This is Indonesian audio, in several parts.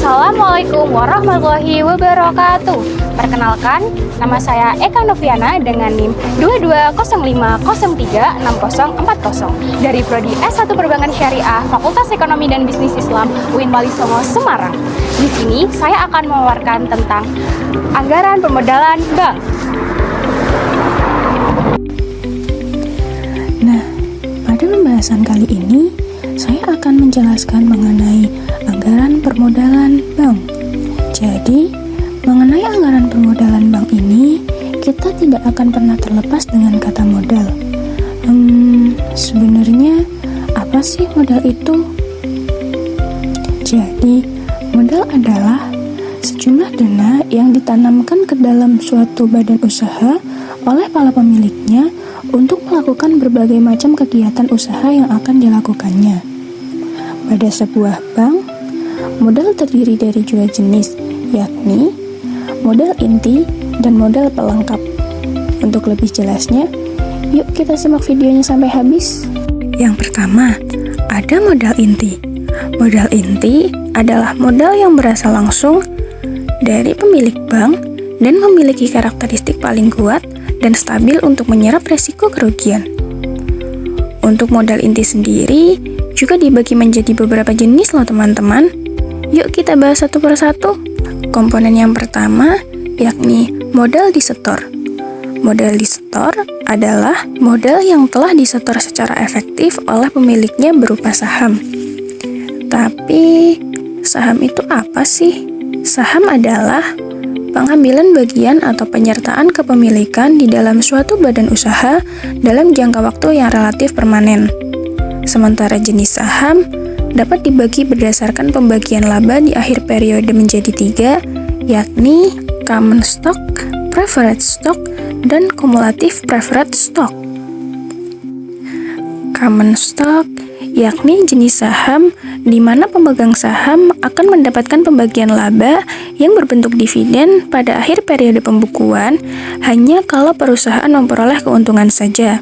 Assalamualaikum warahmatullahi wabarakatuh. Perkenalkan, nama saya Eka Noviana dengan NIM 2205036040 dari Prodi S1 Perbankan Syariah Fakultas Ekonomi dan Bisnis Islam UIN Walisongo, Semarang. Di sini saya akan memaparkan tentang anggaran permodalan bank. Nah, pada pembahasan kali ini saya akan menjelaskan mengenai anggaran permodalan bank. Jadi, mengenai anggaran permodalan bank ini, kita tidak akan pernah terlepas dengan kata modal. Sebenarnya apa sih modal itu? Jadi, modal adalah sejumlah dana yang ditanamkan ke dalam suatu badan usaha oleh para pemiliknya untuk melakukan berbagai macam kegiatan usaha yang akan dilakukannya. Pada sebuah bank, modal terdiri dari dua jenis, yakni modal inti dan modal pelengkap. Untuk lebih jelasnya, yuk kita simak videonya sampai habis. Yang pertama, ada modal inti. Modal inti adalah modal yang berasal langsung dari pemilik bank dan memiliki karakteristik paling kuat dan stabil untuk menyerap resiko kerugian. Untuk modal inti sendiri juga dibagi menjadi beberapa jenis loh teman-teman. Yuk kita bahas satu persatu. Komponen yang pertama yakni modal disetor. Modal disetor adalah modal yang telah disetor secara efektif oleh pemiliknya berupa saham. Tapi saham itu apa sih? Saham adalah pengambilan bagian atau penyertaan kepemilikan di dalam suatu badan usaha dalam jangka waktu yang relatif permanen. Sementara jenis saham dapat dibagi berdasarkan pembagian laba di akhir periode menjadi 3, yakni common stock, preferred stock, dan cumulative preferred stock. Common stock yakni jenis saham di mana pemegang saham akan mendapatkan pembagian laba yang berbentuk dividen pada akhir periode pembukuan hanya kalau perusahaan memperoleh keuntungan saja.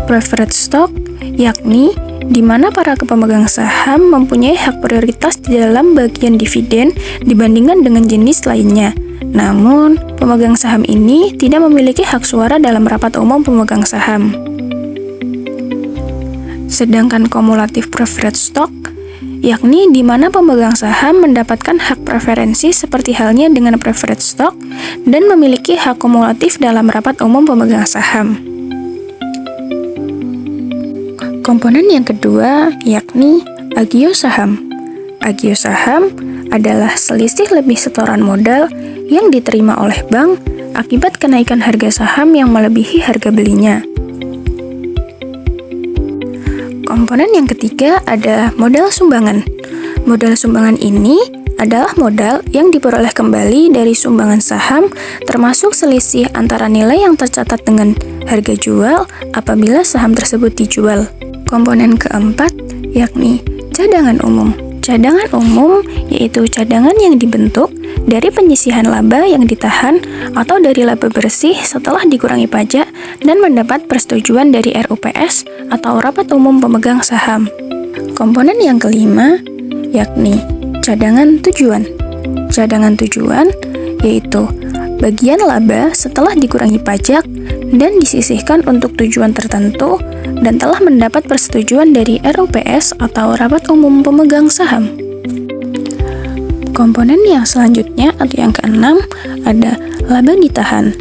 Preferred stock yakni di mana para pemegang saham mempunyai hak prioritas di dalam bagian dividen dibandingkan dengan jenis lainnya. Namun, pemegang saham ini tidak memiliki hak suara dalam rapat umum pemegang saham. Sedangkan cumulative preferred stock yakni di mana pemegang saham mendapatkan hak preferensi seperti halnya dengan preferred stock dan memiliki hak kumulatif dalam rapat umum pemegang saham. Komponen yang kedua yakni agio saham. Agio saham adalah selisih lebih setoran modal yang diterima oleh bank akibat kenaikan harga saham yang melebihi harga belinya. Komponen yang ketiga ada modal sumbangan. Modal sumbangan ini adalah modal yang diperoleh kembali dari sumbangan saham termasuk selisih antara nilai yang tercatat dengan harga jual apabila saham tersebut dijual. Komponen keempat yakni cadangan umum. Cadangan umum yaitu cadangan yang dibentuk dari penyisihan laba yang ditahan atau dari laba bersih setelah dikurangi pajak dan mendapat persetujuan dari RUPS atau Rapat Umum Pemegang Saham. Komponen yang kelima yakni cadangan tujuan. Cadangan tujuan yaitu bagian laba setelah dikurangi pajak dan disisihkan untuk tujuan tertentu dan telah mendapat persetujuan dari RUPS atau Rapat Umum Pemegang Saham. Komponen yang selanjutnya atau yang keenam ada laba ditahan.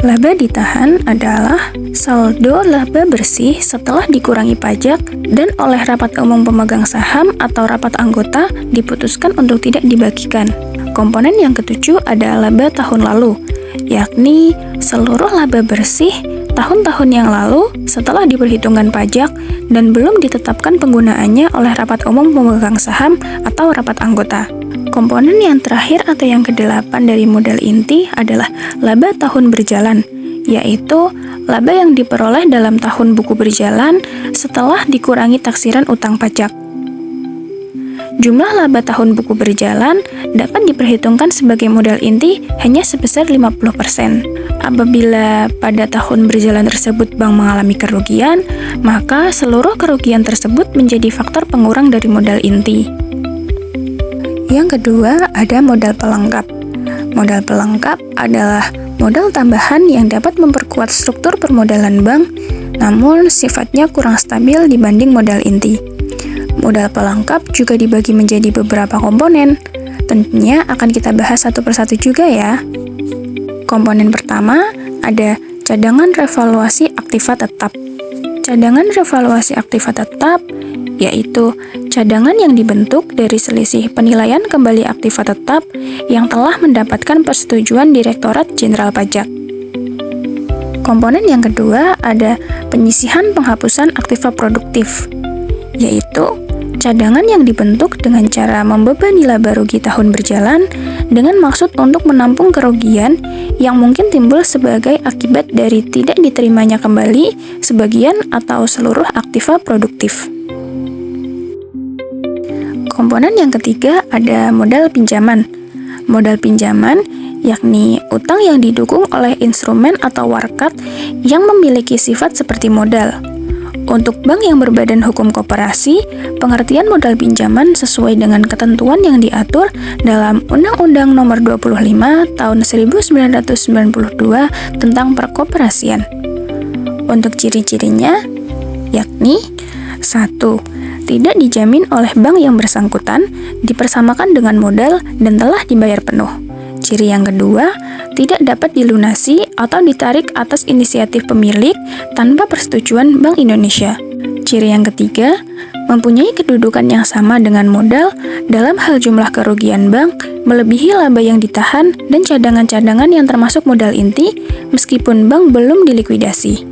Laba ditahan adalah saldo laba bersih setelah dikurangi pajak dan oleh Rapat Umum Pemegang Saham atau rapat anggota diputuskan untuk tidak dibagikan. Komponen yang ketujuh ada laba tahun lalu, yakni seluruh laba bersih tahun-tahun yang lalu setelah diperhitungkan pajak dan belum ditetapkan penggunaannya oleh Rapat Umum Pemegang Saham atau rapat anggota. Komponen yang terakhir atau yang kedelapan dari modal inti adalah laba tahun berjalan, yaitu laba yang diperoleh dalam tahun buku berjalan setelah dikurangi taksiran utang pajak. Jumlah laba tahun buku berjalan dapat diperhitungkan sebagai modal inti hanya sebesar 50%. Apabila pada tahun berjalan tersebut bank mengalami kerugian, maka seluruh kerugian tersebut menjadi faktor pengurang dari modal inti. Yang kedua, ada modal pelengkap. Modal pelengkap adalah modal tambahan yang dapat memperkuat struktur permodalan bank, namun sifatnya kurang stabil dibanding modal inti. Modal pelengkap juga dibagi menjadi beberapa komponen. Tentunya akan kita bahas satu persatu juga ya. Komponen pertama ada cadangan revaluasi aktiva tetap. Cadangan revaluasi aktiva tetap yaitu cadangan yang dibentuk dari selisih penilaian kembali aktiva tetap yang telah mendapatkan persetujuan Direktorat Jenderal Pajak. Komponen yang kedua ada penyisihan penghapusan aktiva produktif, yaitu cadangan yang dibentuk dengan cara membebani laba rugi tahun berjalan dengan maksud untuk menampung kerugian yang mungkin timbul sebagai akibat dari tidak diterimanya kembali sebagian atau seluruh aktiva produktif. Komponen yang ketiga ada modal pinjaman. Modal pinjaman yakni utang yang didukung oleh instrumen atau warkat yang memiliki sifat seperti modal. Untuk bank yang berbadan hukum koperasi, pengertian modal pinjaman sesuai dengan ketentuan yang diatur dalam Undang-Undang Nomor 25 Tahun 1992 tentang Perkoperasian. Untuk ciri-cirinya yakni 1. Tidak dijamin oleh bank yang bersangkutan, dipersamakan dengan modal dan telah dibayar penuh. Ciri yang kedua, tidak dapat dilunasi atau ditarik atas inisiatif pemilik tanpa persetujuan Bank Indonesia. Ciri yang ketiga, mempunyai kedudukan yang sama dengan modal dalam hal jumlah kerugian bank melebihi laba yang ditahan dan cadangan-cadangan yang termasuk modal inti meskipun bank belum dilikuidasi.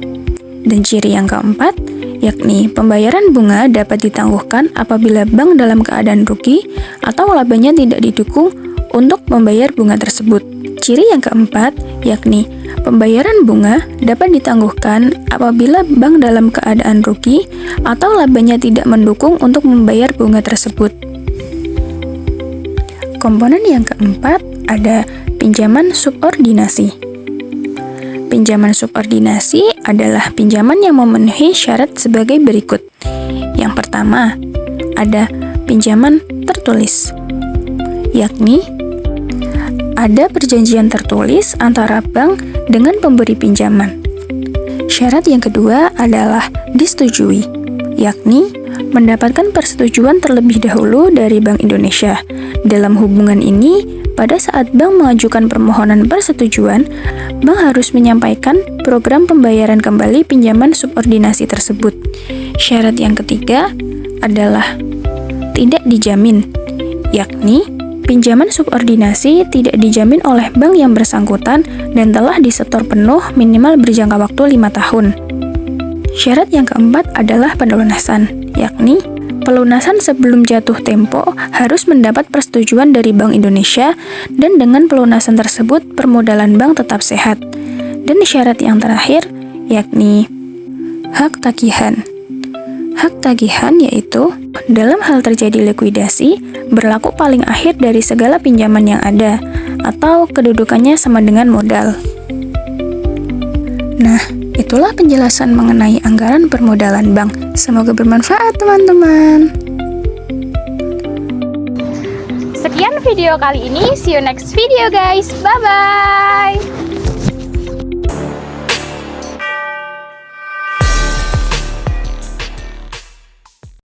Dan ciri yang keempat, yakni pembayaran bunga dapat ditangguhkan apabila bank dalam keadaan rugi atau labanya tidak didukung untuk membayar bunga tersebut. Ciri yang keempat, yakni pembayaran bunga dapat ditangguhkan apabila bank dalam keadaan rugi atau labanya tidak mendukung untuk membayar bunga tersebut. Komponen yang keempat ada pinjaman subordinasi. Pinjaman subordinasi adalah pinjaman yang memenuhi syarat sebagai berikut. Yang pertama, ada pinjaman tertulis, yakni ada perjanjian tertulis antara bank dengan pemberi pinjaman. Syarat yang kedua adalah disetujui, yakni mendapatkan persetujuan terlebih dahulu dari Bank Indonesia. Dalam hubungan ini, pada saat bank mengajukan permohonan persetujuan, bank harus menyampaikan program pembayaran kembali pinjaman subordinasi tersebut. Syarat yang ketiga adalah tidak dijamin, yakni pinjaman subordinasi tidak dijamin oleh bank yang bersangkutan dan telah disetor penuh minimal berjangka waktu 5 tahun. Syarat yang keempat adalah pelunasan, yakni pelunasan sebelum jatuh tempo harus mendapat persetujuan dari Bank Indonesia dan dengan pelunasan tersebut permodalan bank tetap sehat. Dan syarat yang terakhir yakni hak tagihan. Hak tagihan yaitu dalam hal terjadi likuidasi berlaku paling akhir dari segala pinjaman yang ada atau kedudukannya sama dengan modal. Nah, itulah penjelasan mengenai anggaran permodalan bank. Semoga bermanfaat, teman-teman. Sekian video kali ini. See you next video, guys. Bye-bye.